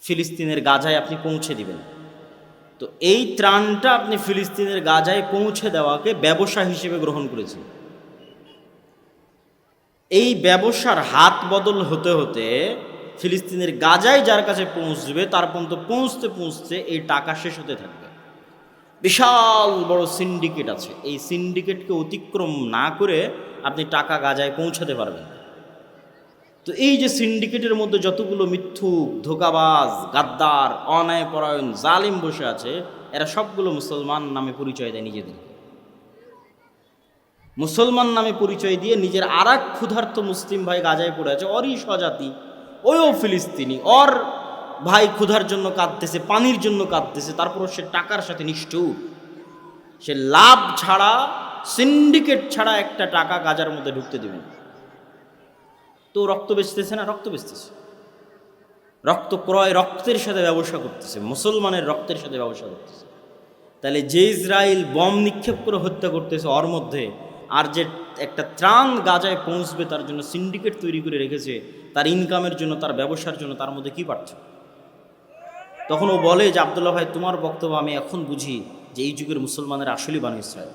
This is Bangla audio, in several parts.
ফিলিস্তিনের গাজায় আপনি পৌঁছে দিবেন। তো এই ত্রাণটা আপনি ফিলিস্তিনের গাজায় পৌঁছে দেওয়াকে ব্যবসা হিসেবে গ্রহণ করেছেন। এই ব্যবসার হাত বদল হতে হতে ফিলিস্তিনের গাজায় যার কাছে পৌঁছবে তার পর্যন্ত পৌঁছতে পৌঁছতে এই টাকা শেষ হতে থাকবে। বিশাল বড় সিন্ডিকেট আছে, এই সিন্ডিকেটকে অতিক্রম না করে আপনি টাকা গাজায় পৌঁছাতে পারবেন। তো এই যে সিন্ডিকেটের মধ্যে যতগুলো মিথ্যুক, ধোঁকাবাজ, গাদ্দার, অন্যায়পরায়ণ, জালিম বসে আছে, এরা সবগুলো মুসলমান নামে পরিচয় দেয় নিজেদের। মুসলমান নামে পরিচয় দিয়ে নিজের আর এক ক্ষুধার্ত মুসলিম ভাই গাজায় পড়ে আছে, ওরই স্বজাতি, ওইও ফিলিস্তিনি, ওর ভাই ক্ষুধার জন্য কাঁদতেছে, পানির জন্য কাঁদতেছে, তারপরও সে টাকার সাথে নিষ্ঠুর। সে লাভ ছাড়া, সিন্ডিকেট ছাড়া একটা টাকা গাজার মধ্যে ঢুকতে দেবে না। তো রক্ত বেচতেছে না, রক্ত বেচতেছে, রক্ত ক্রয়, রক্তের সাথে ব্যবসা করতেছে, মুসলমানের রক্তের সাথে ব্যবসা করতেছে। তাহলে যে ইসরায়েল বম নিক্ষেপ করে হত্যা করতেছে ওর মধ্যে, আর যে একটা ত্রাণ গাজায় পৌঁছবে তার জন্য সিন্ডিকেট তৈরি করে রেখেছে, তার ইনকামের জন্য, তার ব্যবসার জন্য, তার মধ্যে কি পার্থক্য? তখন ও বলে যে আব্দুল্লাহ ভাই, তোমার বক্তব্য আমি এখন বুঝি যে এই যুগের মুসলমানের আসলেই বানু ইসরায়েল।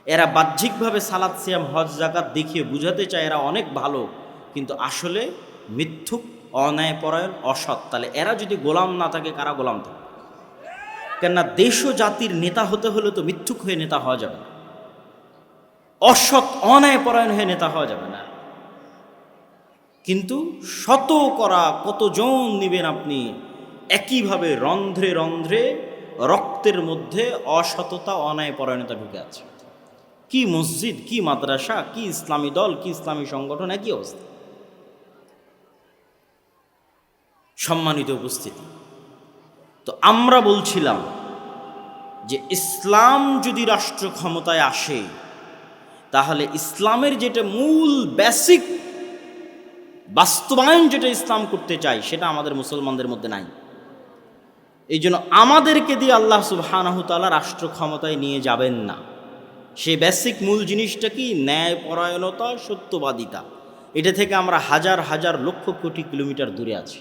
এরা বাহ্যিকভাবে সালাত, সিয়াম, হজ, জাকাত দেখিয়ে বুঝাতে চায় এরা অনেক ভালো, কিন্তু আসলে মিথ্যুক, অন্যায়পরায়ণ, অসৎ। তাহলে এরা যদি গোলাম না থাকে, কারা গোলাম থাকে? কেননা দেশ ও জাতির নেতা হতে হলে তো মিথ্যুক হয়ে নেতা হওয়া যাবে না, অসৎ অন্যায়পরায়ণ হয়ে নেতা হওয়া যাবে না। কিন্তু শত করা কতজন নিবেন আপনি? একইভাবে রন্ধ্রে রন্ধ্রে রক্তের মধ্যে অসততা, অন্যায়পরায়ণতা ঢুকে আছে। কি মসজিদ, কি মাদ্রাসা, কি ইসলামী দল, কি ইসলামী সংগঠন, একই অবস্থা। সম্মানিত উপস্থিতি, তো আমরা বলছিলাম যে ইসলাম যদি রাষ্ট্র ক্ষমতায় আসে, তাহলে ইসলামের যেটা মূল বেসিক বাস্তবায়ন, যেটা ইসলাম করতে চায়, সেটা আমাদের মুসলমানদের মধ্যে নাই। এই জন্য আমাদেরকে দিয়ে আল্লাহ সুবহানাহু তাআলা রাষ্ট্র ক্ষমতায় নিয়ে যাবেন না। সেই বেসিক মূল জিনিসটা কি? ন্যায়পরায়ণতা, সত্যবাদিতা। এটা থেকে আমরা হাজার হাজার লক্ষ কোটি কিলোমিটার দূরে আছি।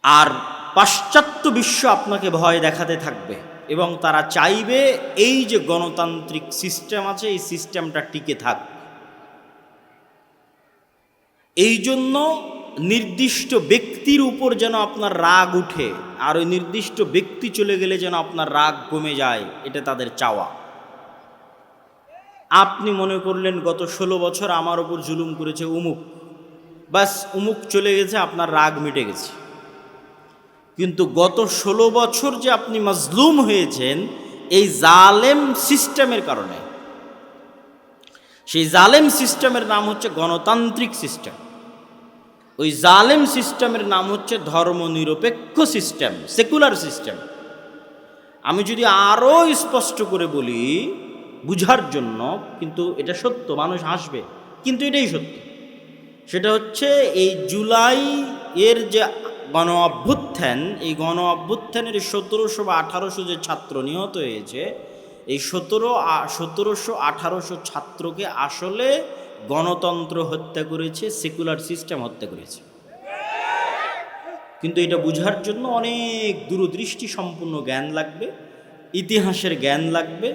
আর পাশ্চাত্য বিশ্ব আপনাকে ভয় দেখাতে থাকবে এবং তারা চাইবে এই যে গণতান্ত্রিক সিস্টেম আছে, এই সিস্টেমটা টিকে থাক। এই জন্য নির্দিষ্ট ব্যক্তির উপর যেন আপনার রাগ উঠে, আর ওই নির্দিষ্ট ব্যক্তি চলে গেলে যেন আপনার রাগ কমে যায়, এটা তাদের চাওয়া। আপনি মনে করলেন গত 16 বছর আমার ওপর জুলুম করেছে উমুক, বাস উমুক চলে গেছে, আপনার রাগ মিটে গেছে। কিন্তু গত 16 বছর যে আপনি মাজলুম হয়েছেন এই জালেম সিস্টেমের কারণে। সেই জালেম সিস্টেমের নাম হচ্ছে গণতান্ত্রিক সিস্টেম, ওই জালেম সিস্টেমের নাম হচ্ছে ধর্মনিরপেক্ষ সিস্টেম, সেকুলার সিস্টেম। আমি যদি আরও স্পষ্ট করে বলি বুঝার জন্য, কিন্তু এটা সত্য, মানুষ হাসবে কিন্তু এটাই সত্য। সেটা হচ্ছে এই জুলাই এর যে গণ অভ্যুত্থান, এই গণ অভ্যুত্থানের 1700 বা 1800 যে ছাত্র নিহত হয়েছে, এই 1700 1800 ছাত্রকে আসলে গণতন্ত্র হত্যা করেছে, সেকুলার সিস্টেম হত্যা করেছে। কিন্তু এটা বুঝার জন্য অনেক দূরদৃষ্টি সম্পূর্ণ জ্ঞান লাগবে, ইতিহাসের জ্ঞান লাগবে,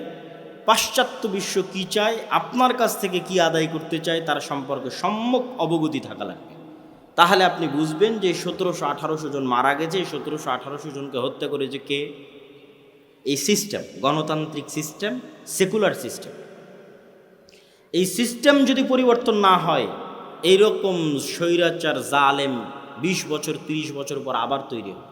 পাশ্চাত্য বিশ্ব কী চায়, আপনার কাছ থেকে কি আদায় করতে চায় তার সম্পর্কে সম্যক অবগতি থাকা লাগবে। তাহলে আপনি বুঝবেন যে 1700-1800 জন মারা গেছে, এই 1700-1800 জনকে হত্যা করেছে কে? এই সিস্টেম, গণতান্ত্রিক সিস্টেম, সেকুলার সিস্টেম। এই সিস্টেম যদি পরিবর্তন না হয়, এইরকম স্বৈরাচার জালেম 20 বছর 30 বছর পর আবার তৈরি হবে।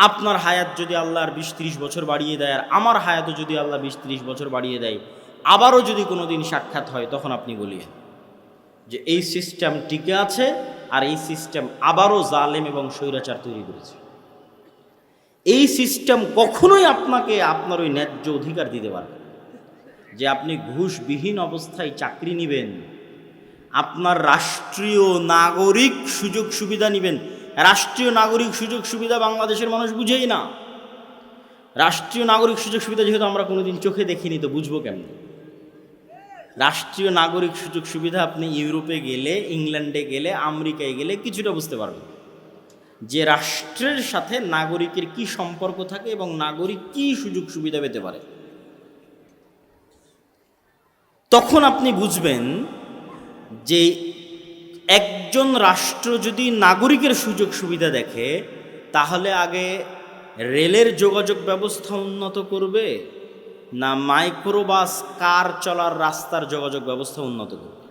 আপনার হায়াত যদি আল্লাহর 20-30 বছর বাড়িয়ে দেয়, আর আমার হায়াতও যদি আল্লাহ 20-30 বছর বাড়িয়ে দেয়, আবারও যদি কোনো দিন সাক্ষাৎ হয়, তখন আপনি বলিয়েন যে এই সিস্টেম টিকে আছে, আর এই সিস্টেম আবারও জালেম এবং স্বৈরাচার তৈরি করেছে। এই সিস্টেম কখনোই আপনাকে আপনার ওই ন্যায্য অধিকার দিতে পারবে না যে আপনি ঘুষবিহীন অবস্থায় চাকরি নেবেন, আপনার রাষ্ট্রীয় নাগরিক সুযোগ সুবিধা নেবেন। রাষ্ট্রীয় নাগরিক সুযোগ সুবিধা বাংলাদেশের মানুষ বুঝেই না। রাষ্ট্রীয় নাগরিক সুযোগ সুবিধা যেহেতু আমরা কোনোদিন চোখে দেখিনি, তো বুঝবো কেমন? রাষ্ট্রীয় নাগরিক সুযোগ সুবিধা আপনি ইউরোপে গেলে, ইংল্যান্ডে গেলে, আমেরিকায় গেলে কিছুটা বুঝতে পারবেন যে রাষ্ট্রের সাথে নাগরিকের কি সম্পর্ক থাকে এবং নাগরিক কি সুযোগ সুবিধা পেতে পারে। তখন আপনি বুঝবেন যে একজন রাষ্ট্র যদি নাগরিকের সুযোগ সুবিধা দেখে, তাহলে আগে রেলের যোগাযোগ ব্যবস্থা উন্নত করবে না মাইক্রোবাস কার চলার রাস্তার যোগাযোগ ব্যবস্থা উন্নত করবে।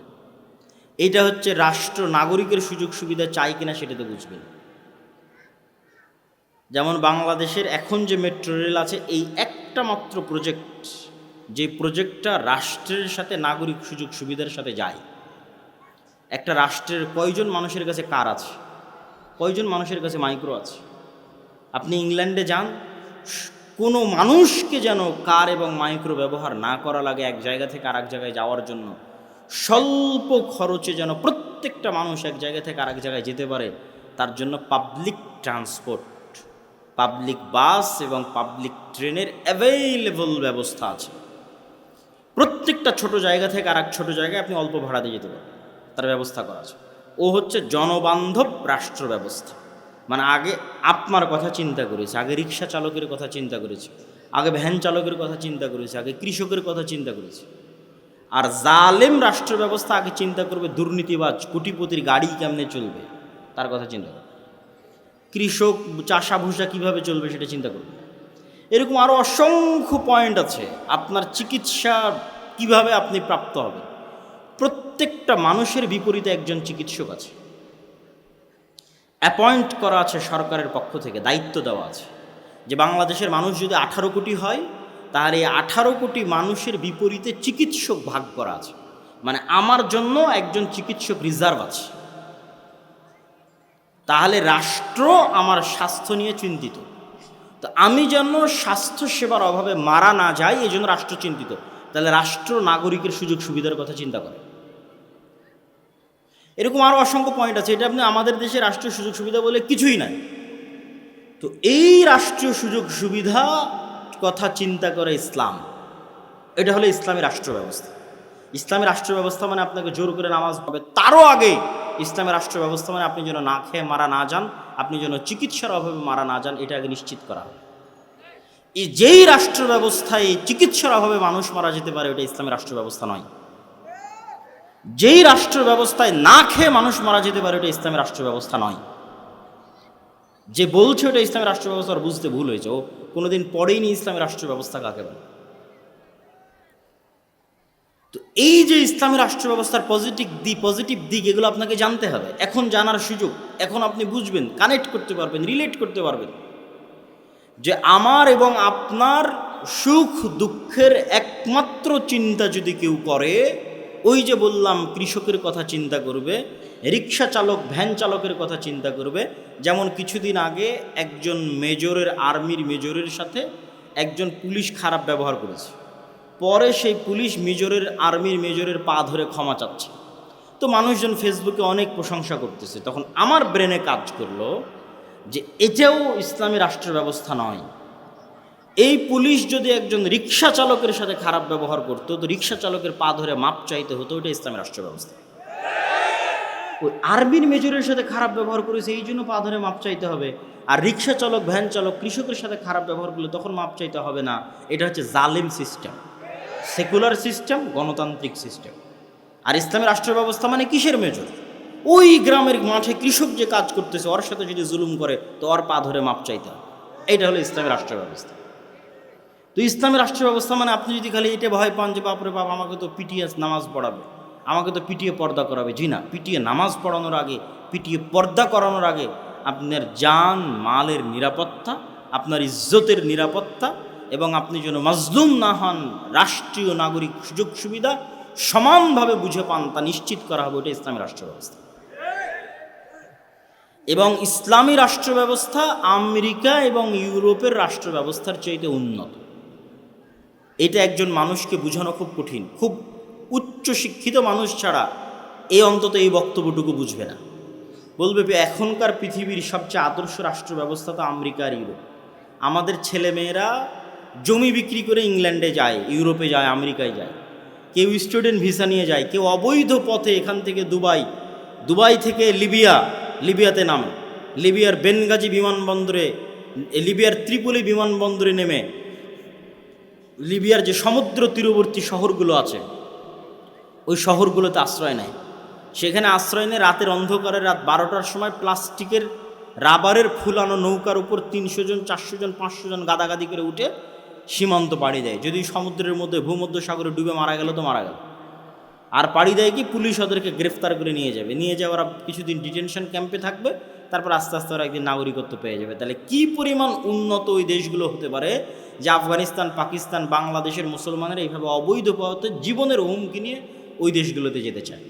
এটা হচ্ছে রাষ্ট্র নাগরিকের সুযোগ সুবিধা চাই কিনা সেটাতে বুঝবেন। যেমন বাংলাদেশের এখন যে মেট্রো রেল আছে, এই একটা মাত্র প্রজেক্ট, যে প্রজেক্টটা রাষ্ট্রের সাথে নাগরিক সুযোগ সুবিধার সাথে যায়। একটা রাষ্ট্রের কয়জন মানুষের কাছে কার আছে, কয়জন মানুষের কাছে মাইক্রো আছে। আপনি ইংল্যান্ডে যান, কোনো মানুষকে যেন কার এবং মাইক্রো ব্যবহার না করা লাগে এক জায়গা থেকে আরেক জায়গায় যাওয়ার জন্য। স্বল্প খরচে যেন প্রত্যেকটা মানুষ এক জায়গা থেকে আরেক জায়গায় যেতে পারে, তার জন্য পাবলিক ট্রান্সপোর্ট, পাবলিক বাস এবং পাবলিক ট্রেনের অ্যাভেইলেবল ব্যবস্থা আছে। প্রত্যেকটা ছোট জায়গা থেকে আরেক ছোট জায়গায় আপনি অল্প ভাড়া দিয়ে যেতে পারেন, তার ব্যবস্থা করা আছে। ও হচ্ছে জনবান্ধব রাষ্ট্র ব্যবস্থা। মানে আগে আপনার কথা চিন্তা করেছে, আগে রিক্সা চালকের কথা চিন্তা করেছে, আগে ভ্যান চালকের কথা চিন্তা করেছে, আগে কৃষকের কথা চিন্তা করেছে। আর জালেম রাষ্ট্র ব্যবস্থা আগে চিন্তা করবে দুর্নীতিবাজ কোটিপতির গাড়ি কেমনে চলবে, তার কথা চিন্তা করবে। কৃষক চাষা ভুষা কীভাবে চলবে সেটা চিন্তা করবে। এরকম আরও অসংখ্য পয়েন্ট আছে। আপনার চিকিৎসা কিভাবে আপনি প্রাপ্ত হবে, প্রত্যেকটা মানুষের বিপরীতে একজন চিকিৎসক আছে, অ্যাপয়েন্ট করা আছে সরকারের পক্ষ থেকে, দায়িত্ব দেওয়া আছে যে বাংলাদেশের মানুষ যদি 18 কোটি হয়, তাহলে এই 18 কোটি মানুষের বিপরীতে চিকিৎসক ভাগ করা আছে। মানে আমার জন্য একজন চিকিৎসক রিজার্ভ আছে। তাহলে রাষ্ট্র আমার স্বাস্থ্য নিয়ে চিন্তিত। তো আমি যেন স্বাস্থ্য সেবার অভাবে মারা না যাই, এই জন্য রাষ্ট্র চিন্তিত। তাহলে রাষ্ট্র নাগরিকের সুযোগ সুবিধার কথা চিন্তা করে। এরকম আরও অসংখ্য পয়েন্ট আছে। এটা আপনি আমাদের দেশে রাষ্ট্রীয় সুযোগ সুবিধা বলে কিছুই নাই। তো এই রাষ্ট্রীয় সুযোগ সুবিধা কথা চিন্তা করে ইসলাম। এটা হলো ইসলামী রাষ্ট্র ব্যবস্থা। ইসলামী রাষ্ট্র ব্যবস্থা মানে আপনাকে জোর করে নামাজ হবে, তারও আগে ইসলামী রাষ্ট্র ব্যবস্থা মানে আপনি যেন না খেয়ে মারা না যান, আপনি যেন চিকিৎসার অভাবে মারা না যান, এটা আগে নিশ্চিত করা হবে। এই যেই রাষ্ট্র ব্যবস্থায় চিকিৎসার অভাবে মানুষ মারা যেতে পারে, ওটা ইসলামী রাষ্ট্র ব্যবস্থা নয়। যেই রাষ্ট্র ব্যবস্থায় না খেয়ে মানুষ মারা যেতে পারে, ওটা ইসলামী রাষ্ট্র ব্যবস্থা নয়। যে বলছে ওটা ইসলামী রাষ্ট্র ব্যবস্থা, বুঝতে ভুল হয়েছে। ও কোনোদিন পড়েইনি ইসলামী রাষ্ট্র ব্যবস্থা কাকে বলে। তো এই যে ইসলামী রাষ্ট্র ব্যবস্থার পজিটিভ দিক এগুলো আপনাকে জানতে হবে। এখন জানার সুযোগ, এখন আপনি বুঝবেন, কানেক্ট করতে পারবেন, রিলেট করতে পারবেন যে আমার এবং আপনার সুখ দুঃখের একমাত্র চিন্তা যদি কেউ করে, ওই যে বললাম কৃষকের কথা চিন্তা করবে, রিক্সা চালক ভ্যান চালকের কথা চিন্তা করবে। যেমন কিছুদিন আগে একজন মেজরের, আর্মির মেজরের সাথে একজন পুলিশ খারাপ ব্যবহার করেছে। পরে সেই পুলিশ মেজরের, আর্মির মেজরের পা ধরে ক্ষমা চাচ্ছে। তো মানুষজন ফেসবুকে অনেক প্রশংসা করতেছে। তখন আমার ব্রেনে কাজ করলো যে এটাও ইসলামী রাষ্ট্র ব্যবস্থা নয়। এই পুলিশ যদি একজন রিক্সা চালকের সাথে খারাপ ব্যবহার করতো, তো রিক্সা চালকের পা ধরে মাপ চাইতে হতো, ওটা ইসলামী রাষ্ট্র ব্যবস্থা। ওই আর্মির মেজরের সাথে খারাপ ব্যবহার করেছে, এই জন্য পা ধরে মাপ চাইতে হবে। আর রিক্সা চালক, ভ্যান চালক, কৃষকের সাথে খারাপ ব্যবহার করলে তখন মাপ চাইতে হবে না। এটা হচ্ছে জালিম সিস্টেম, সেকুলার সিস্টেম, গণতান্ত্রিক সিস্টেম। আর ইসলামী রাষ্ট্র ব্যবস্থা মানে কিসের মেজর? ওই গ্রামের মাঠে কৃষক যে কাজ করতেছে, ওর সাথে যদি জুলুম করে, তো ওর পা ধরে মাপ চাইতে হবে। এইটা হলো ইসলামী রাষ্ট্র ব্যবস্থা। তো ইসলামী রাষ্ট্র ব্যবস্থা মানে আপনি যদি খালি এটা ভয় পান যে বাপরে বাপ, আমাকে তো পিটিয়ে নামাজ পড়াবে, আমাকে তো পিটিয়ে পর্দা করাবে। জি না, পিটিয়ে নামাজ পড়ানোর আগে, পিটিয়ে পর্দা করানোর আগে আপনার জান মালের নিরাপত্তা, আপনার ইজ্জতের নিরাপত্তা, এবং আপনি যেন মাজলুম না হন, রাষ্ট্রীয় নাগরিক সুযোগ সুবিধা সমানভাবে বুঝে পান, তা নিশ্চিত করা হবে। ওটা ইসলামী রাষ্ট্র ব্যবস্থা। এবং ইসলামী রাষ্ট্র ব্যবস্থা আমেরিকা এবং ইউরোপের রাষ্ট্র ব্যবস্থার চাইতে উন্নত। এটা একজন মানুষকে বোঝানো খুব কঠিন। খুব উচ্চ শিক্ষিত মানুষ ছাড়া অন্তত এই বক্তব্যটুকু বুঝবে না। বলবে এখনকার পৃথিবীর সবচেয়ে আদর্শ রাষ্ট্র ব্যবস্থা তো আমেরিকা আর ইউরোপ। আমাদের ছেলেমেয়েরা জমি বিক্রি করে ইংল্যান্ডে যায়, ইউরোপে যায়, আমেরিকায় যায়। কেউ স্টুডেন্ট ভিসা নিয়ে যায়, কেউ অবৈধ পথে এখান থেকে দুবাই থেকে লিবিয়াতে নামে, লিবিয়ার বেনগাজি বিমানবন্দরে, লিবিয়ার ত্রিপলি বিমানবন্দরে নেমে লিবিয়ার যে সমুদ্র তীরবর্তী শহরগুলো আছে ওই শহরগুলোতে আশ্রয় নেয়। সেখানে আশ্রয় নিয়ে রাতের অন্ধকারে রাত 12টার সময় প্লাস্টিকের রাবারের ফুলানো নৌকার উপর 300 জন 400 জন 500 জন গাদাগাদি করে উঠে সীমান্ত পাড়ি দেয়। যদি সমুদ্রের মধ্যে ভূমধ্য সাগরে ডুবে মারা গেল তো মারা গেল, আর পাড়ি দেয় কি পুলিশ ওদেরকে গ্রেফতার করে নিয়ে যাবে, নিয়ে যাওয়া ওরা কিছুদিন ডিটেনশন ক্যাম্পে থাকবে, তারপর আস্তে আস্তে ওরা একদিন নাগরিকত্ব পেয়ে যাবে। তাহলে কি পরিমাণ উন্নত ওই দেশগুলো হতে পারে যে আফগানিস্তান, পাকিস্তান, বাংলাদেশের মুসলমানেরা এইভাবে অবৈধ পথে জীবনের হুমকি নিয়ে ওই দেশগুলোতে যেতে চায়।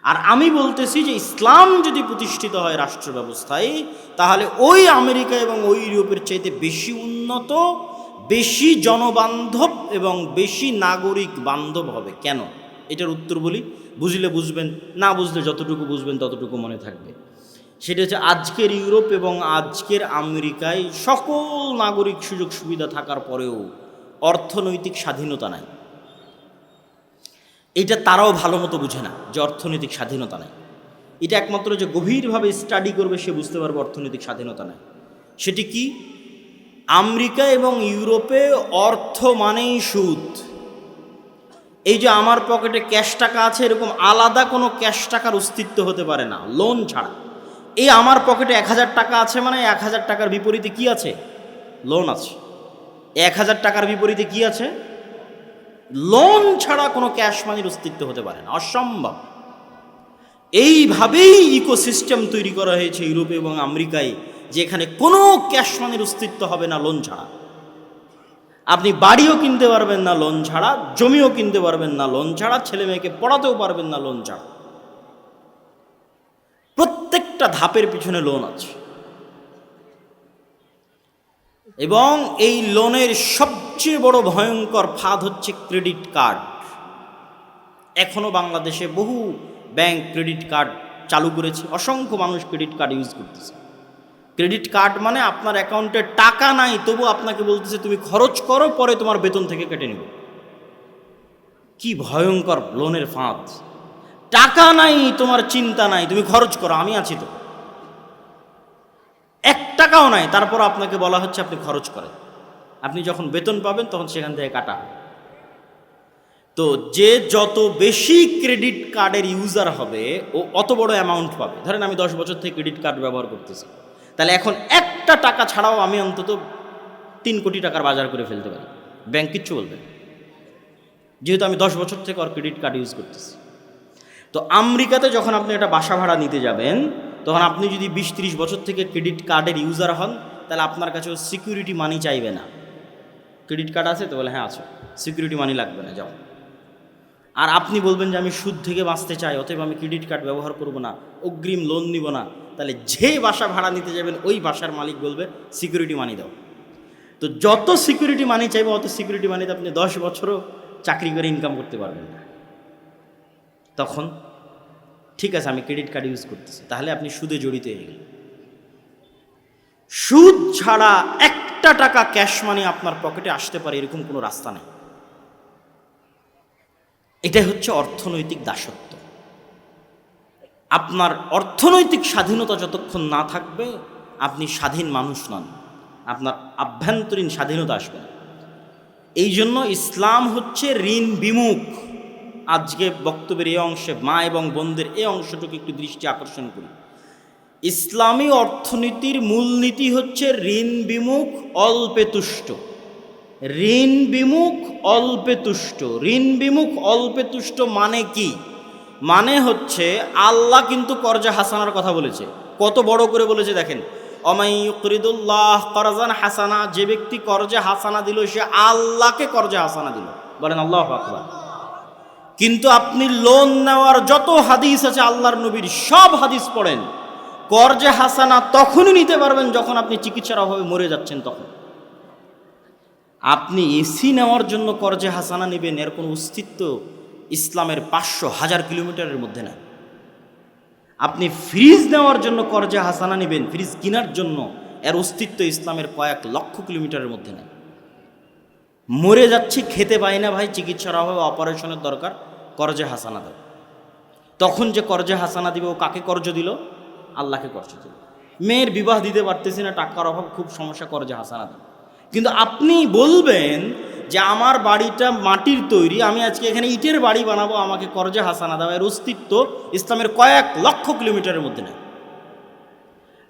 আর আমি বলতেছি যে ইসলাম যদি প্রতিষ্ঠিত হয় রাষ্ট্র ব্যবস্থায়, তাহলে ওই আমেরিকা এবং ওই ইউরোপের চাইতে বেশি উন্নত, বেশি জনবান্ধব এবং বেশি নাগরিক বান্ধব হবে। কেন? এটার উত্তর বলি, বুঝলে বুঝবেন, না বুঝলে যতটুকু বুঝবেন ততটুকু মনে থাকবে। সেটা হচ্ছে আজকের ইউরোপ এবং আজকের আমেরিকায় সকল নাগরিক সুযোগ সুবিধা থাকার পরেও অর্থনৈতিক স্বাধীনতা নাই। এটা তারাও ভালো মতো বুঝে না যে অর্থনৈতিক স্বাধীনতা নাই। এটা একমাত্র যে গভীরভাবে স্টাডি করবে সে বুঝতে পারবে অর্থনৈতিক স্বাধীনতা নাই। সেটি কি? আমেরিকা এবং ইউরোপে অর্থ মানেই সুদ। এই যে আমার পকেটে ক্যাশ টাকা আছে, এরকম আলাদা কোনো ক্যাশ টাকার অস্তিত্ব হতে পারে না লোন ছাড়া। এই আমার পকেটে 1000 টাকা আছে মানে 1000 টাকার বিপরীতে কি আছে? লোন আছে। 1000 টাকার বিপরীতে কি আছে? লোন ছাড়া কোনো ক্যাশ মানির অস্তিত্ব হতে পারে না, অসম্ভব। এইভাবেই ইকোসিস্টেম তৈরি করা হয়েছে ইউরোপে এবং আমেরিকায়, যেখানে কোনো ক্যাশ মানির অস্তিত্ব হবে না লোন ছাড়া। আপনি বাড়িও কিনতে পারবেন না লোন ছাড়া, জমিও কিনতে পারবেন না লোন ছাড়া, ছেলে মেয়েকে পড়াতেও পারবেন না লোন ছাড়া। প্রত্যেকটা ধাপের পিছনে লোন আছে। এবং এই লোনের সবচেয়ে বড় ভয়ঙ্কর ফাঁদ হচ্ছে ক্রেডিট কার্ড। এখনো বাংলাদেশে বহু ব্যাংক ক্রেডিট কার্ড চালু করেছে, অসংখ্য মানুষ ক্রেডিট কার্ড ইউজ করতেছে। ক্রেডিট কার্ড মানে আপনার অ্যাকাউন্টে টাকা নাই, তবু আপনাকে বলতেছে তুমি খরচ করো, পরে তোমার বেতন থেকে কেটে নেব। কি ভয়ঙ্কর লোনের ফাঁদ! টাকা নাই, তোমার চিন্তা নাই, তুমি খরচ করো, আমি আছি তো। 1 টাকাও নাই, তারপর আপনাকে বলা হচ্ছে আপনি খরচ করেন। আপনি যখন বেতন পাবেন তখন সেখান থেকে কাটা। তো যে যত বেশি ক্রেডিট কার্ডের ইউজার হবে ও অত বড় অ্যামাউন্ট পাবে। ধরেন আমি 10 বছর থেকে ক্রেডিট কার্ড ব্যবহার করতেছি, তাহলে এখন 1টা টাকা ছাড়াও আমি অন্তত 3 কোটি টাকার বাজার করে ফেলতে পারি, ব্যাংক কিচ্ছু বলবে, যেহেতু আমি 10 বছর থেকে ওর ক্রেডিট কার্ড ইউজ করতেছি। তো আমেরিকাতে যখন আপনি একটা বাসা ভাড়া নিতে যাবেন, তখন আপনি যদি 20-30 বছর থেকে ক্রেডিট কার্ডের ইউজার হন, তাহলে আপনার কাছে সিকিউরিটি মানি চাইবে না। ক্রেডিট কার্ড আছে তো? বলে হ্যাঁ আছে, সিকিউরিটি মানি লাগবে না, যাও। আর আপনি বলবেন যে আমি সুদ থেকে বাঁচতে চাই, অতএব আমি ক্রেডিট কার্ড ব্যবহার করব না, অগ্রিম লোন নিব না, তাহলে যে বাসা ভাড়া নিতে যাবেন ওই বাসার মালিক বলবে সিকিউরিটি মানি দাও। তো যত সিকিউরিটি মানি চাইবে অত সিকিউরিটি মানিতে আপনি 10 বছরও চাকরি করে ইনকাম করতে পারবেন না। তখন ঠিক আছে আমি ক্রেডিট কার্ড ইউজ করতেছি, তাহলে আপনি সুদে জড়িত হয়ে গেলেন। সুদ ছাড়া 1টা টাকা ক্যাশ মানি আপনার পকেটে আসতে পারে এরকম কোনো রাস্তা নেই। এটাই হচ্ছে অর্থনৈতিক দাসত্ব। আপনার অর্থনৈতিক স্বাধীনতা যতক্ষণ না থাকবে আপনি স্বাধীন মানুষ নন, আপনার আভ্যন্তরীণ স্বাধীনতা আসবে না। এই জন্য ইসলাম হচ্ছে ঋণ বিমুখ। আজকে বক্তব্যের এই অংশে মা এবং বোনদের এই অংশটুকু একটু দৃষ্টি আকর্ষণ করি। ইসলামী অর্থনীতির মূলনীতি হচ্ছে ঋণ বিমুখ, অল্পে তুষ্ট। ঋণ বিমুখ, অল্পে তুষ্ট। ঋণ বিমুখ, অল্পে তুষ্ট মানে কি? মানে হচ্ছে আল্লাহ কিন্তু কর্জে হাসানার কথা বলেছে, কত বড় করে বলেছে দেখেন, অমাই ইউকরিদুল্লাহ করজান হাসানা, যে ব্যক্তি কর্জে হাসানা দিল সে আল্লাহকে কর্জে হাসানা দিল। বলেন আল্লাহু আকবার। কিন্তু আপনি লোন নেওয়ার যত হাদিস আছে আল্লাহর নবীর সব হাদিস পড়েন, কর্জে হাসানা তখনই নিতে পারবেন যখন আপনি চিকিৎসার অভাবে মরে যাচ্ছেন। তখন আপনি এসি নেওয়ার জন্য কর্জে হাসানা নেবেন, এর কোনো অস্তিত্ব ইসলামের 500,000 কিলোমিটারের মধ্যে না। আপনি ফ্রিজ নেওয়ার জন্য কর্জে হাসানা নেবেন, ফ্রিজ কেনার জন্য, এর অস্তিত্ব ইসলামের কয়েক লক্ষ কিলোমিটারের মধ্যে নেই। মরে যাচ্ছি, খেতে পাই না ভাই, চিকিৎসার অভাবে অপারেশনের দরকার, কর্জে হাসানা দেয়। তখন যে কর্জে হাসানা দিবে, ও কাকে কর্জ দিল? আল্লাহকে কর্জ দিল। মেয়ের বিবাহ দিতে পারতেছি না, টাকার অভাব, খুব সমস্যা, কর্জে হাসানা দেয়। কিন্তু আপনি বলবেন যে আমার বাড়িটা মাটির তৈরি, আমি আজকে এখানে ইটের বাড়ি বানাবো, আমাকে কর্জে হাসানা দেওয়া, এর অস্তিত্ব ইসলামের কয়েক লক্ষ কিলোমিটারের মধ্যে নেই।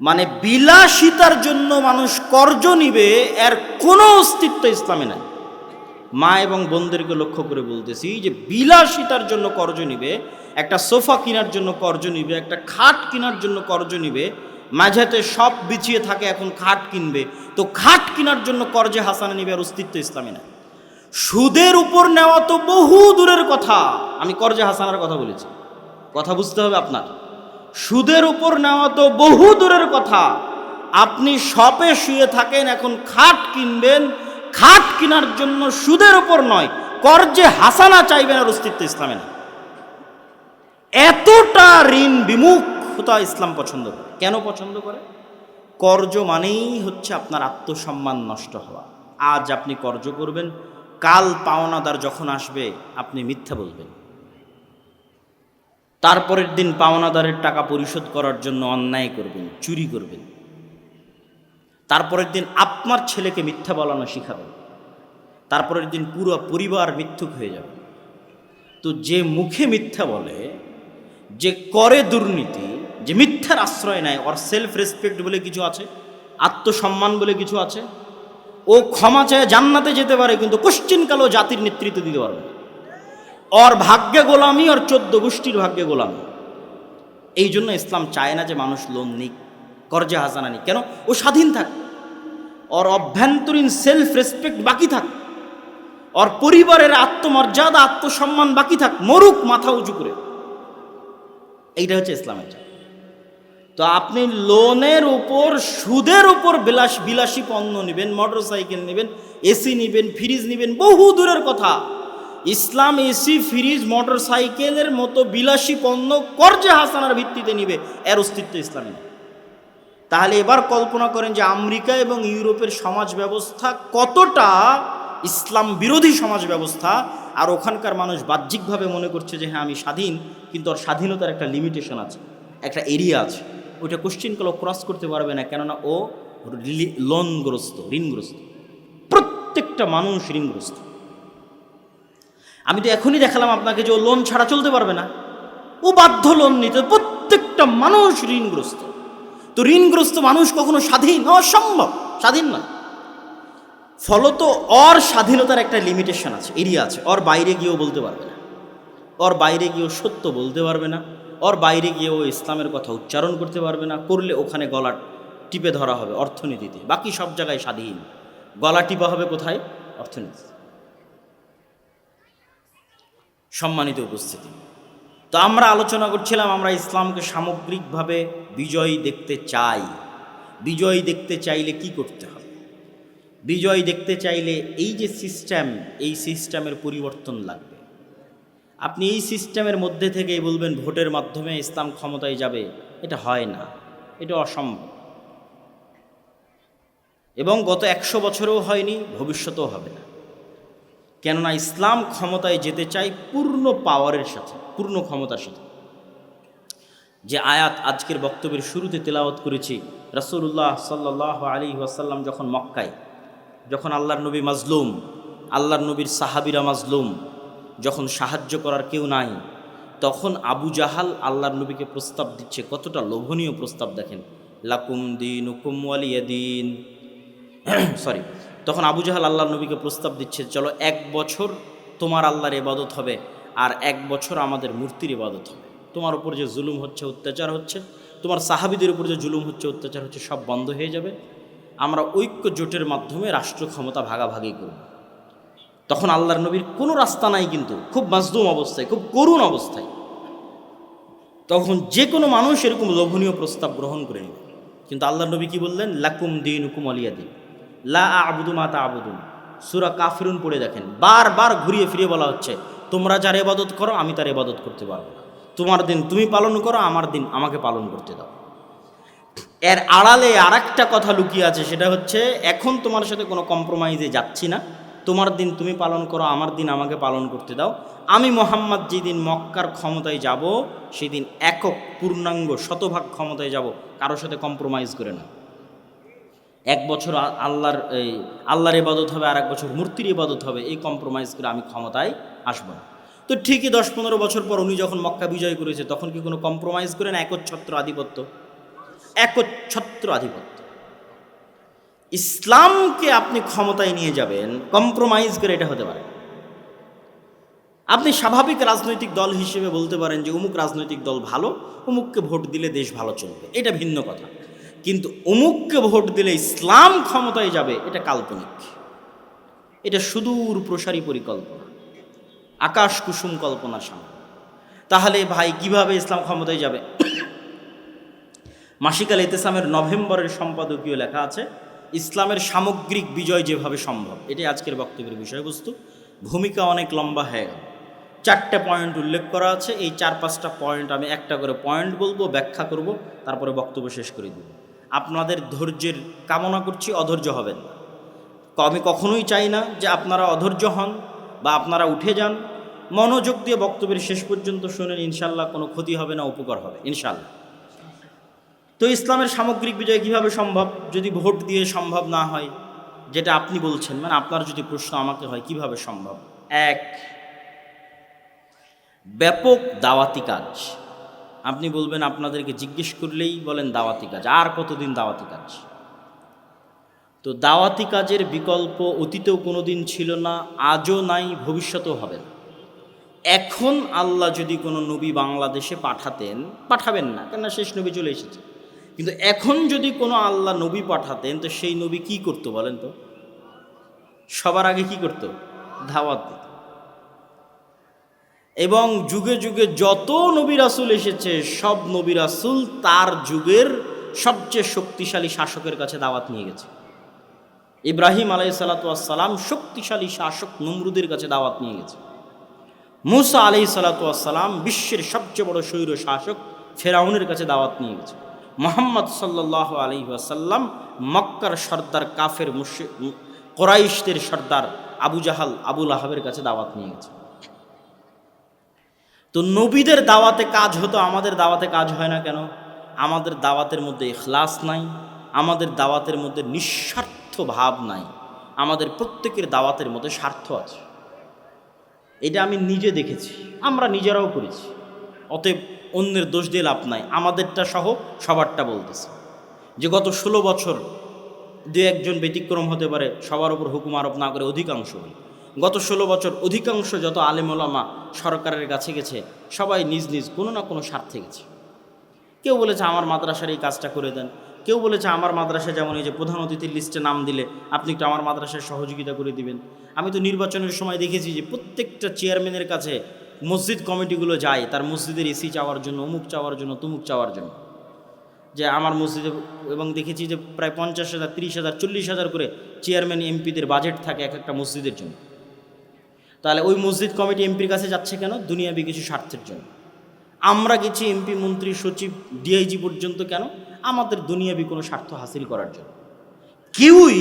মানে বিলাসিতার জন্য মানুষ কর্জ নিবে, এর কোনো অস্তিত্ব ইসলামে নাই। মা এবং বোনদেরকে লক্ষ্য করে বলতেছি যে বিলাসিতার জন্য কর্জ নিবে, একটা সোফা কেনার জন্য কর্জ নিবে, একটা খাট কেনার জন্য কর্জ নিবে, মাঝেতে সব বিছিয়ে থাকে, এখন খাট কিনবে, তো খাট কেনার জন্য কর্জে হাসানা নিবে, আর অস্তিত্ব ইসলামে নাই। সুদের উপর নেওয়া তো বহু দূরের কথা, আমি কর্জে হাসানার কথা বলেছি, কথা বুঝতে হবে আপনার। সুদের উপর নেওয়া তো বহু দূরের কথা, আপনি শপে শুয়ে থাকেন, এখন খাট কিনবেন, খাট কেনার জন্য সুদের উপর নয়, কর্জে হাসানা চাইবেন, আর অস্তিত্ব ইসলামে না। এতটা ঋণ বিমুখতা ইসলাম পছন্দ করে। কেন পছন্দ করে? কর্জ মানেই হচ্ছে আপনার আত্মসম্মান নষ্ট হওয়া। আজ আপনি কর্জ করবেন, কাল পাওনাদার যখন আসবে আপনি মিথ্যা বলবেন, তারপরের দিন পাওনাদারের টাকা পরিশোধ করার জন্য অন্যায় করবেন, চুরি করবেন, তারপরের দিন আপনার ছেলেকে মিথ্যা বলানো শিখাবেন, তারপরের দিন পুরো পরিবার মিথ্যুক হয়ে যাবে। তো যে মুখে মিথ্যা বলে, যে করে দুর্নীতি, যে মিথ্যার আশ্রয় নেয়, ওর সেলফ রেসপেক্ট বলে কিছু আছে, আত্মসম্মান বলে কিছু আছে, ও ক্ষমা চায় জান্নাতে যেতে পারে, কিন্তু কোশ্চিনকালেও জাতির নেতৃত্ব দিতে পারবে না। ওর ভাগ্যে গোলামি, ওর 14 গোষ্ঠীর ভাগ্যে গোলামি। এই জন্য ইসলাম চায় না যে মানুষ লোন নিক, কর্জে হাসানা নিক। কেন? ও স্বাধীন থাক, ওর অভ্যন্তরীণ সেলফ রেসপেক্ট বাকি থাক, ওর পরিবারের আত্মমর্যাদা, আত্মসম্মান বাকি থাক, মরুক মাথা উঁচু করে। এইটা হচ্ছে ইসলামের চাই। তো আপনি লোনের উপর, সুদের উপর বিলাসী পণ্য নেবেন, মোটর সাইকেল নেবেন, এসি নেবেন, ফ্রিজ নেবেন, বহু দূরের কথা। ইসলাম এসি, ফ্রিজ, মোটর সাইকেলের মতো বিলাসী পণ্য কর্জে হাসানার ভিত্তিতে নিবে, এর অস্তিত্ব ইসলামে নেই। তাহলে এবার কল্পনা করেন যে আমেরিকা এবং ইউরোপের সমাজ ব্যবস্থা কতটা ইসলাম বিরোধী সমাজ ব্যবস্থা, আর ওখানকার মানুষ বাহ্যিকভাবে মনে করছে যে হ্যাঁ আমি স্বাধীন, কিন্তু ওর স্বাধীনতার একটা লিমিটেশন আছে, একটা এরিয়া আছে, ওইটা কোশ্চিনকালও ক্রস করতে পারবে না। কেননা ও লোনগ্রস্ত, ঋণগ্রস্ত। প্রত্যেকটা মানুষ ঋণগ্রস্ত। আমি তো এখনই দেখালাম আপনাকে যে ও লোন ছাড়া চলতে পারবে না, ও বাধ্য লোন নিতে। প্রত্যেকটা মানুষ ঋণগ্রস্ত। তো ঋণগ্রস্ত মানুষ কখনো স্বাধীন? অসম্ভব, স্বাধীন নয়। ফলত ওর স্বাধীনতার একটা লিমিটেশন আছে, এরিয়া আছে। ওর বাইরে গিয়েও বলতে পারবে না, ওর বাইরে গিয়েও সত্য বলতে পারবে না, ওর বাইরে গিয়েও ইসলামের কথা উচ্চারণ করতে পারবে না। করলে ওখানে গলা টিপে ধরা হবে অর্থনীতিতে। বাকি সব জায়গায় স্বাধীন, গলা টিপা হবে কোথায়? অর্থনীতি। সম্মানিত উপস্থিতি, তো আমরা আলোচনা করছিলাম, আমরা ইসলামকে সামগ্রিকভাবে বিজয়ী দেখতে চাই। বিজয়ী দেখতে চাইলে কি করতে হবে? বিজয় দেখতে চাইলে এই যে সিস্টেম, এই সিস্টেমের পরিবর্তন লাগবে। আপনি এই সিস্টেমের মধ্যে থেকেই বলবেন ভোটের মাধ্যমে ইসলাম ক্ষমতায় যাবে, এটা হয় না, এটা অসম্ভব। এবং গত 100 বছরেও হয়নি, ভবিষ্যতেও হবে না। কেননা ইসলাম ক্ষমতায় যেতে চায় পূর্ণ পাওয়ারের সাথে, পূর্ণ ক্ষমতার সাথে। যে আয়াত আজকের বক্তব্যের শুরুতে তেলাওয়াত করেছি, রাসূলুল্লাহ সাল্লাল্লাহু আলাইহি ওয়াসাল্লাম যখন মক্কায়, যখন আল্লাহর নবী মাজলুম, আল্লাহর নবীর সাহাবীরা মাজলুম, যখন সাহায্য করার কেউ নাই, তখন আবু জাহাল আল্লাহর নবীকে প্রস্তাব দিচ্ছে। কতটা লোভনীয় প্রস্তাব দেখেন, লাকুম দীনুকুম ওয়ালিয়া দীন। সরি, তখন আবু জাহাল আল্লাহর নবীকে প্রস্তাব দিচ্ছে, চলো 1 বছর তোমার আল্লাহর ইবাদত হবে, আর 1 বছর আমাদের মূর্তির ইবাদত হবে। তোমার উপর যে জুলুম হচ্ছে, অত্যাচার হচ্ছে, তোমার সাহাবীদের উপর যে জুলুম হচ্ছে, অত্যাচার হচ্ছে, সব বন্ধ হয়ে যাবে। আমরা ঐক্য জোটের মাধ্যমে রাষ্ট্র ক্ষমতা ভাগাভাগি করব। তখন আল্লাহর নবীর কোনো রাস্তা নাই, কিন্তু খুব মাজলুম অবস্থায়, খুব করুণ অবস্থায়। তখন যে কোনো মানুষ এরকম লোভনীয় প্রস্তাব গ্রহণ করে নেবে। কিন্তু আল্লাহর নবী কি বললেন? লাকুম দীনুকুম ওয়ালিয়া দীন, লা আ'বুদু মা তা'বুদুন। সূরা কাফিরুন পড়ে দেখেন, বারবার ঘুরিয়ে ফিরিয়ে বলা হচ্ছে, তোমরা যার ইবাদত করো আমি তার ইবাদত করতে পারবো না। তোমার দিন তুমি পালন করো, আমার দিন আমাকে পালন করতে দাও। এর আড়ালে আর একটা কথা লুকিয়ে আছে, সেটা হচ্ছে এখন তোমার সাথে কোনো কম্প্রোমাইজে যাচ্ছি না, তোমার দিন তুমি পালন করো, আমার দিন আমাকে পালন করতে দাও। আমি মুহাম্মদ যেদিন মক্কার ক্ষমতায় যাব, সেদিন একক পূর্ণাঙ্গ শতভাগ ক্ষমতায় যাব, কারোর সাথে কম্প্রোমাইজ করে না। এক বছর আল্লাহর ইবাদত হবে, আর এক বছর মূর্তির ইবাদত হবে, এই কম্প্রোমাইজ করে আমি ক্ষমতায় আসবো না। তো ঠিকই 10-15 বছর পর উনি যখন মক্কা বিজয় করেছে, তখন কি কোনো কম্প্রোমাইজ করে না? একচ্ছত্র আধিপত্য, একচ্ছত্র আধিপত্য। ইসলামকে আপনি ক্ষমতায় নিয়ে যাবেন কম্প্রোমাইজ করে, এটা হতে পারে। আপনি স্বাভাবিক রাজনৈতিক দল হিসেবে বলতে পারেন যে অমুক রাজনৈতিক দল ভালো, অমুককে ভোট দিলে দেশ ভালো চলবে, এটা ভিন্ন কথা। কিন্তু অমুককে ভোট দিলে ইসলাম ক্ষমতায় যাবে, এটা কাল্পনিক, এটা সুদূর প্রসারী পরিকল্পনা, আকাশ কুসুম কল্পনার সামনে। তাহলে ভাই কিভাবে ইসলাম ক্ষমতায় যাবে? মাসিকাল ইতেসামের নভেম্বরের সম্পাদকীয় লেখা আছে, ইসলামের সামগ্রিক বিজয় যেভাবে সম্ভব। এটাই আজকের বক্তব্যের বিষয়বস্তু। ভূমিকা অনেক লম্বা হয়ে গেল, 4টে পয়েন্ট উল্লেখ করা আছে। এই 4-5টা পয়েন্ট আমি একটা করে পয়েন্ট বলবো, ব্যাখ্যা করব, তারপরে বক্তব্য শেষ করে দেব। আপনাদের ধৈর্যের কামনা করছি, অধৈর্য হবেন না। আমি কখনোই চাই না যে আপনারা অধৈর্য হন বা আপনারা উঠে যান। মনোযোগ দিয়ে বক্তব্যের শেষ পর্যন্ত শুনেন, ইনশাল্লাহ কোনো ক্ষতি হবে না, উপকার হবে ইনশাল্লাহ। তো ইসলামের সামগ্রিক বিজয় কিভাবে সম্ভব যদি ভোট দিয়ে সম্ভব না হয়, যেটা আপনি বলছেন, মানে আপনার যদি প্রশ্ন আমাকে হয় কিভাবে সম্ভব? এক, ব্যাপক দাওয়াতি কাজ। আপনি বলবেন, আপনাদেরকে জিজ্ঞেস করলেই বলেন দাওয়াতি কাজ, আর কতদিন দাওয়াতি কাজ? তো দাওয়াতি কাজের বিকল্প অতীতেও কোনো দিন ছিল না, আজও নাই, ভবিষ্যতেও হবে না। এখন আল্লাহ যদি কোনো নবী বাংলাদেশে পাঠাবেন না, কেননা শেষ নবী চলে এসেছে, কিন্তু এখন যদি কোনো আল্লাহ নবী পাঠাতেন, তো সেই নবী কি করতো বলেন তো? সবার আগে কি করতো? দাওয়াত দিত। এবং যুগে যুগে যত নবী রাসূল এসেছে, সব নবী রাসূল তার যুগের সবচেয়ে শক্তিশালী শাসকের কাছে দাওয়াত নিয়ে গেছে। ইব্রাহিম আলাইহিসসালাতু ওয়াসসালাম শক্তিশালী শাসক নমরুদের কাছে দাওয়াত নিয়ে গেছে। মূসা আলাইহিসসালাতু ওয়াসসালাম বিশ্বের সবচেয়ে বড় স্বৈর শাসক ফেরাউনের কাছে দাওয়াত নিয়ে গেছে। মুহাম্মদ সাল্লাল্লাহু আলাইহি ওয়াসাল্লাম মক্কার সর্দার কাফের কোরাইশদের সর্দার আবু জাহাল, আবু লাহাবের কাছে দাওয়াত নিয়ে গেছে। তো নবীদের দাওয়াতে কাজ হতো, আমাদের দাওয়াতে কাজ হয় না কেন? আমাদের দাওয়াতের মধ্যে ইখলাস নাই, আমাদের দাওয়াতের মধ্যে নিঃস্বার্থ ভাব নাই, আমাদের প্রত্যেকের দাওয়াতের মধ্যে স্বার্থ আছে। এটা আমি নিজে দেখেছি, আমরা নিজেরাও করেছি। অতএব অন্যের দোষ দিয়ে লাভ নাই, আমাদেরটা সহ সবারটা বলতেছে। যে গত 16 বছর 2-1জন ব্যতিক্রম হতে পারে, সবার উপর হুকুম আরোপ না করে অধিকাংশ, গত 16 বছর অধিকাংশ যত আলেম ওলামা সরকারের কাছে গেছে, সবাই নিজ নিজ কোনো না কোনো স্বার্থে গেছে। কেউ বলেছে আমার মাদ্রাসার এই কাজটা করে দেন, কেউ বলেছে আমার মাদ্রাসা, যেমন এই যে প্রধান অতিথির লিস্টে নাম দিলে আপনি একটু আমার মাদ্রাসায় সহযোগিতা করে দিবেন। আমি তো নির্বাচনের সময় দেখেছি যে প্রত্যেকটা চেয়ারম্যানের কাছে মসজিদ কমিটিগুলো যায় তার মসজিদের এসি চাওয়ার জন্য, অমুক চাওয়ার জন্য, তুমুক চাওয়ার জন্য, যে আমার মসজিদে। এবং দেখেছি যে প্রায় 50,000, 30,000, 40,000 করে চেয়ারম্যান এমপিদের বাজেট থাকে এক একটা মসজিদের জন্য। তাহলে ওই মসজিদ কমিটি এমপির কাছে যাচ্ছে কেন? দুনিয়াবি কিছু স্বার্থের জন্য। আমরা গেছি এমপি, মন্ত্রী, সচিব, ডিআইজি পর্যন্ত কেন? আমাদের দুনিয়াবি কোনো স্বার্থ হাসিল করার জন্য। কেউই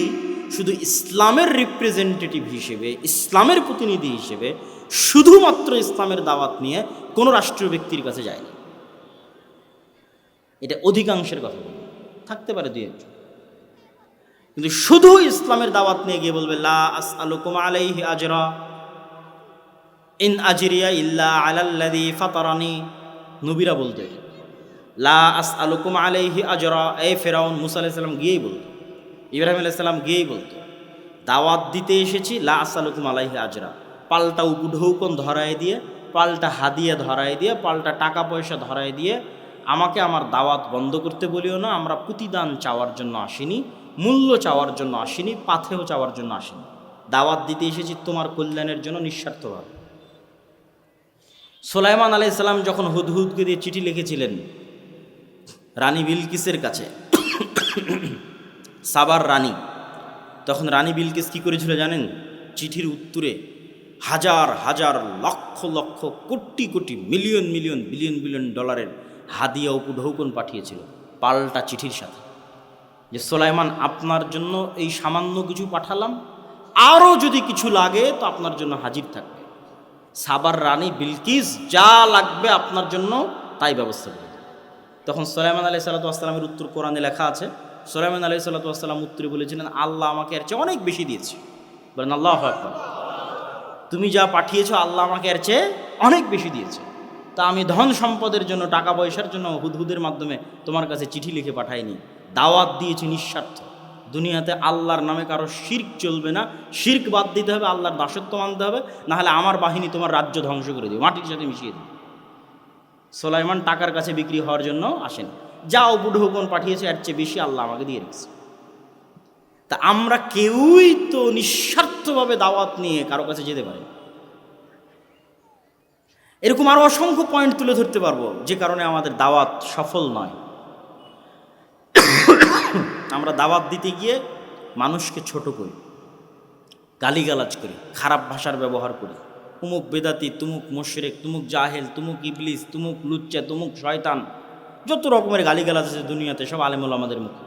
শুধু ইসলামের রিপ্রেজেন্টেটিভ হিসেবে, ইসলামের প্রতিনিধি হিসেবে শুধুমাত্র ইসলামের দাওয়াত নিয়ে কোনো রাষ্ট্রীয় ব্যক্তির কাছে যায়নি। এটা অধিকাংশের কথা বলবো, থাকতে পারে 2-1জন, কিন্তু শুধু ইসলামের দাওয়াত নিয়ে গিয়ে বলবে লা আসআলুকুম আলাইহি আজরা ইন আজরিয়া ইল্লা আলাল্লাযী ফাতারানি। নবীরা বলতে লা আসআলুকুম আলাইহি আজরা। এই ফেরাউন মুসা আলাইহিস সালাম গিয়েই বলতো, ইব্রাহিম আলাইহিস সালাম গিয়েই বলতো, দাওয়াত দিতে এসেছি, লা আসআলুকুম আলাইহি আজরা। পাল্টা উপঢৌকন ধরায় দিয়ে, পাল্টা হাদিয়া ধরায় দিয়ে, পাল্টা টাকা পয়সা ধরায় দিয়ে আমাকে আমার দাওয়াত বন্ধ করতে বলিও না। আমরা প্রতিদান চাওয়ার জন্য আসিনি, মূল্য চাওয়ার জন্য আসিনি, পাথেও চাওয়ার জন্য আসিনি। দাওয়াত দিতে এসেছি তোমার কল্যাণের জন্য নিঃস্বার্থভাবে। সুলাইমান আলাইহিস সালাম যখন হুদহুদকে দিয়ে চিঠি লিখেছিলেন রানী বিলকিসের কাছে, সাবার রানী, তখন রানী বিলকিস কী করেছিল জানেন? চিঠির উত্তরে হাজার হাজার, lakh lakh, crore crore, million million, billion billion ডলারের হাদিয়া উপঢৌকন পাঠিয়েছিল পাল্টা চিঠির সাথে, যে সুলাইমান আপনার জন্য এই সামান্য কিছু পাঠালাম, আরও যদি কিছু লাগে তো আপনার জন্য হাজির থাকবে। সাবার রানী বিলকিস যা লাগবে আপনার জন্য তাই ব্যবস্থা করে। তখন সুলাইমান আলাইহিস সালাতু ওয়াস সালামের উত্তর কোরআনে লেখা আছে। সুলাইমান আলাইহিস সালাতু ওয়াস সালাম উত্তরে বলেছিলেন, আল্লাহ আমাকে এর চেয়ে অনেক বেশি দিয়েছে। বলেন আল্লাহু আকবার। তুমি যা পাঠিয়েছো আল্লাহ আমাকে এর চেয়ে অনেক বেশি দিয়েছে। তা আমি ধন সম্পদের জন্য, টাকা পয়সার জন্য হুদহুদের মাধ্যমে তোমার কাছে চিঠি লিখে পাঠাইনি, দাওয়াত দিয়েছি নিঃস্বার্থ। দুনিয়াতে আল্লাহর নামে কারো শিরক চলবে না, শিরক বাদ দিতে হবে, আল্লাহর দাসত্ব মানতে হবে, না হলে আমার বাহিনী তোমার রাজ্য ধ্বংস করে দেবে, মাটির সাথে মিশিয়ে দেবে। সুলাইমান টাকার কাছে বিক্রি হওয়ার জন্য আসেন, যা বুড়ো হুকুম পাঠিয়েছে এর চেয়ে বেশি আল্লাহ আমাকে দিয়ে রেখেছে। তা আমরা কেউই তো নিঃস্বার্থভাবে দাওয়াত নিয়ে কারো কাছে যেতে পারি। এরকম আরো অসংখ্য পয়েন্ট তুলে ধরতে পারবো যে কারণে আমাদের দাওয়াত সফল নয়। আমরা দাওয়াত দিতে গিয়ে মানুষকে ছোট করি, গালিগালাজ করি, খারাপ ভাষার ব্যবহার করি, তুমুক বেদাতি, তুমুক মুশরিক, তুমুক জাহেল, তুমুক ইবলিস, তুমুক লুচ্চা, তুমুক শয়তান, যত রকমের গালিগালাজ আছে দুনিয়াতে সব আলেমুল আমাদের মুখে।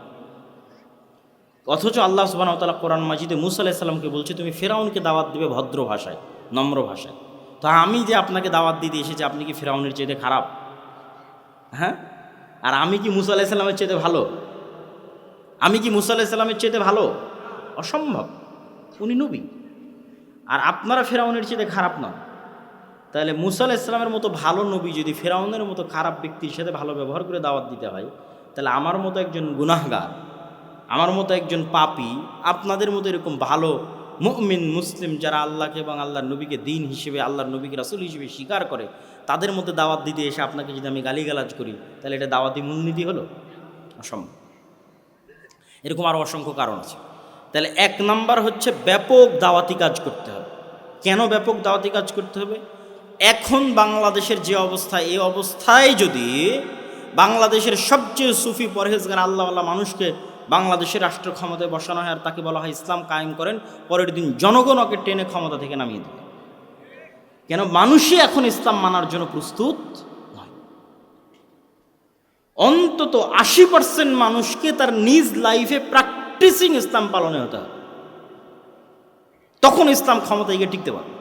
অথচ আল্লাহ সুবহানাহু ওয়া তাআলা কোরআন মাজিদে মুসা আলাইহিস সালামকে বলছে তুমি ফেরাউনকে দাওয়াত দিবে ভদ্র ভাষায়, নম্র ভাষায়। তো আমি যে আপনাকে দাওয়াত দিতে এসেছি, আপনি কি ফেরাউনের চাইতে খারাপ? হ্যাঁ, আর আমি কি মুসা আলাইহিস সালামের চাইতে ভালো? আমি কি মুসা আলাইহিস সালামের চাইতে ভালো? অসম্ভব, উনি নবী। আর আপনারা ফেরাউনের চাইতে খারাপ নন। তাহলে মুসা আলাইহিস সালামের মতো ভালো নবী যদি ফেরাউনের মতো খারাপ ব্যক্তির সাথে ভালো ব্যবহার করে দাওয়াত দিতে হয়, তাহলে আমার মতো একজন গুনাহগার, আমার মতো একজন পাপী, আপনাদের মতো এরকম ভালো মুমিন মুসলিম যারা আল্লাহকে এবং আল্লাহর নবীকে দিন হিসেবে, আল্লাহর নবীকে রাসূল হিসেবে স্বীকার করে, তাদের মধ্যে দাওয়াত দিতে এসে আপনাকে যদি আমি গালিগালাজ করি, তাহলে এটা দাওয়াতি মূলনীতি হলো? অসম্ভব। এরকম আরও অসংখ্য কারণ আছে। তাহলে এক নাম্বার হচ্ছে ব্যাপক দাওয়াতি কাজ করতে হবে। কেন ব্যাপক দাওয়াতি কাজ করতে হবে? এখন বাংলাদেশের যে অবস্থা, এই অবস্থায় যদি বাংলাদেশের সবচেয়ে সুফি পরহেজগার আল্লাহওয়ালা মানুষকে বাংলাদেশের রাষ্ট্র ক্ষমতায় বসানো হয় আর তাকে বলা হয় ইসলাম কায়েম করেন, পরের দিন জনগণ ওকে টেনে ক্ষমতা থেকে নামিয়ে দেবে। কেন? মানুষই এখন ইসলাম মানার জন্য প্রস্তুত নয়। অন্তত 80% মানুষকে তার নিজ লাইফে প্র্যাকটিসিং ইসলাম পালনে হতে হবে, তখন ইসলাম ক্ষমতায় গিয়ে টিকতে পারবে।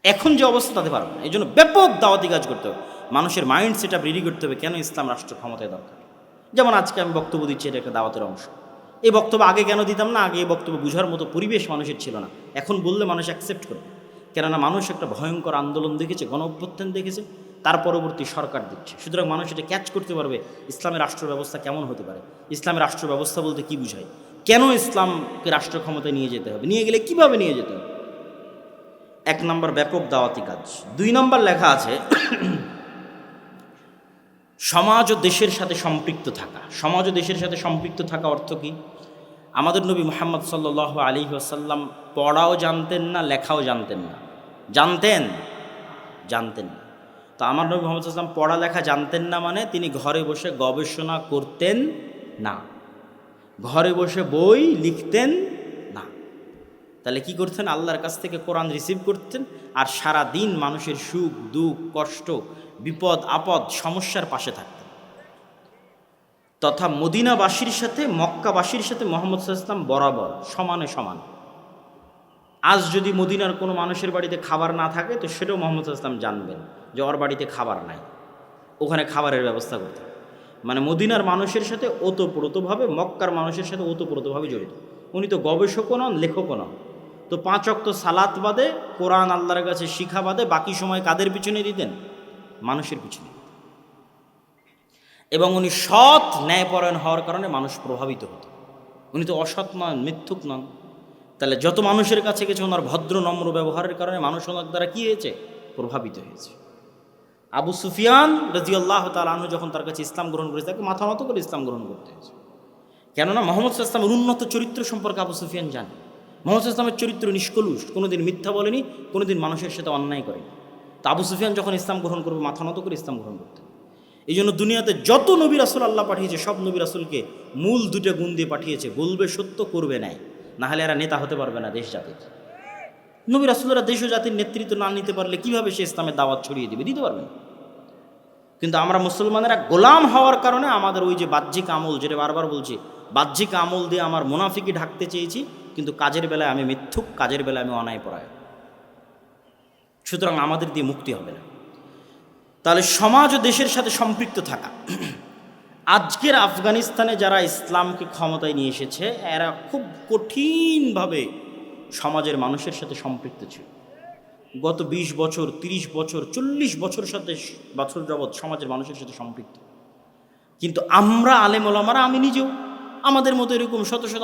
এখন যে অবস্থা তাতে পারবে না। এই জন্য ব্যাপক দাওয়াতি কাজ করতে হবে, মানুষের মাইন্ড সেট আপ রেডি করতে হবে কেন ইসলাম রাষ্ট্র ক্ষমতায় দরকার। যেমন আজকে আমি বক্তব্য দিচ্ছি, এটা একটা দাওয়াতের অংশ। এই বক্তব্য আগে কেন দিতাম না? আগে এই বক্তব্য বুঝার মতো পরিবেশ মানুষের ছিল না। এখন বললে মানুষ অ্যাকসেপ্ট করবে, কেননা মানুষ একটা ভয়ঙ্কর আন্দোলন দেখেছে, গণ অভ্যুত্থান দেখেছে, তার পরবর্তী সরকার দিচ্ছে। সুতরাং মানুষ এটা ক্যাচ করতে পারবে ইসলামের রাষ্ট্র ব্যবস্থা কেমন হতে পারে, ইসলামের রাষ্ট্র ব্যবস্থা বলতে কী বুঝায়, কেন ইসলামকে রাষ্ট্র ক্ষমতায় নিয়ে যেতে হবে, নিয়ে গেলে কিভাবে নিয়ে যেতে হবে। এক নম্বর ব্যাপক দাওয়াতি কাজ। 2 নম্বর লেখা আছে সমাজ ও দেশের সাথে সম্পৃক্ত থাকা। সমাজ ও দেশের সাথে সম্পৃক্ত থাকা অর্থ কি? আমাদের নবী মুহাম্মদ সাল্লাল্লাহু আলাইহি ওয়াসাল্লাম পড়াও জানতেন না, লেখাও জানতেন না। জানতেন না। তো আমার নবী মুহাম্মদ সাল্লাল্লাহু আলাইহি ওয়াসাল্লাম পড়ালেখা জানতেন না মানে তিনি ঘরে বসে গবেষণা করতেন না, ঘরে বসে বই লিখতেন না। তাহলে কি করতেন? আল্লাহর কাছ থেকে কোরআন রিসিভ করতেন আর সারা দিন মানুষের সুখ দুঃখ কষ্ট বিপদ আপদ সমস্যার পাশে থাকতেন। তথা মদিনাবাসীর সাথে মক্কাবাসীর সাথে মুহাম্মদ সাল্লাল্লাহু আলাইহি ওয়াসাল্লাম বরাবর সমানে সমান। আজ যদি মদিনার কোনো মানুষের বাড়িতে খাবার না থাকে তো সেটাও মুহাম্মদ সাল্লাল্লাহু আলাইহি ওয়াসাল্লাম জানবেন যে ওর বাড়িতে খাবার নাই, ওখানে খাবারের ব্যবস্থা করতে। মানে মদিনার মানুষের সাথে ওতপ্রোতভাবে, মক্কার মানুষের সাথে ওতপ্রোতভাবে জড়িত। উনি তো গবেষকও নন, লেখকও নন। তো 5 ওয়াক্ত সালাত বাদে, কোরআন আল্লাহর কাছে শিখা বাদে বাকি সময় কাদের পিছনে দিতেন? মানুষের পিছনে। এবং উনি সৎ ন্যায়পরায়ণ হওয়ার কারণে মানুষ প্রভাবিত হতো। উনি তো অসৎ নন, মিথ্যুক নন। তাহলে যত মানুষের কাছে গেছে ওনার ভদ্র নম্র ব্যবহারের কারণে মানুষ ওনার দ্বারা কী হয়েছে? প্রভাবিত হয়েছে। আবু সুফিয়ান রাদিয়াল্লাহু তাআলা আনহু যখন তার কাছে ইসলাম গ্রহণ করেছে, তাকে মাথা নত করে ইসলাম গ্রহণ করতে হয়েছে। কেননা মুহাম্মদ সাল্লাল্লাহু আলাইহি ওয়াসাল্লামের উন্নত চরিত্র সম্পর্কে আবু সুফিয়ান জানে। মুহাম্মদ সাল্লাল্লাহু আলাইহি ওয়াসাল্লামের চরিত্র নিষ্কলুষ, কোনোদিন মিথ্যা বলেনি, কোনোদিন মানুষের সাথে অন্যায় করেনি। তো আবু সুফিয়ান যখন ইসলাম গ্রহণ করবে মাথা নত করে ইসলাম গ্রহণ করতে। এই জন্য দুনিয়াতে যত নবী রাসূল আল্লাহ পাঠিয়েছে সব নবী রাসূলকে মূল 2টা গুণ দিয়ে পাঠিয়েছে: বলবে সত্য, করবে ন্যায়। না হলে এরা নেতা হতে পারবে না দেশ জাতির। নবী রাসূলরা দেশ ও জাতির নেতৃত্ব না নিতে পারলে কিভাবে সে ইসলামের দাওয়াত ছড়িয়ে দিবে? দিতে পারবে না। কিন্তু আমরা মুসলমানেরা গোলাম হওয়ার কারণে আমাদের ওই যে বাহ্যিক আমল, যেটা বারবার বলছি, বাহ্যিক আমল দিয়ে আমার মুনাফিকি ঢাকতে চেয়েছি, কিন্তু কাজের বেলায় আমি মিথ্যুক, কাজের বেলায় আমি অন্যায়পরায়ণ। সুতরাং আমাদের দিয়ে মুক্তি হবে না। তাহলে সমাজ ও দেশের সাথে সম্পৃক্ত থাকা। আজকের আফগানিস্তানে যারা ইসলামকে ক্ষমতায় নিয়ে এসেছে, এরা খুব কঠিনভাবে সমাজের মানুষের সাথে সম্পৃক্ত ছিল। গত 20 বছর, 30 বছর, 40 বছর যাবৎ সমাজের মানুষের সাথে সম্পৃক্ত। কিন্তু আমরা আলেম ওলামারা, আমি নিজেও, আমাদের মতো এরকম শত শত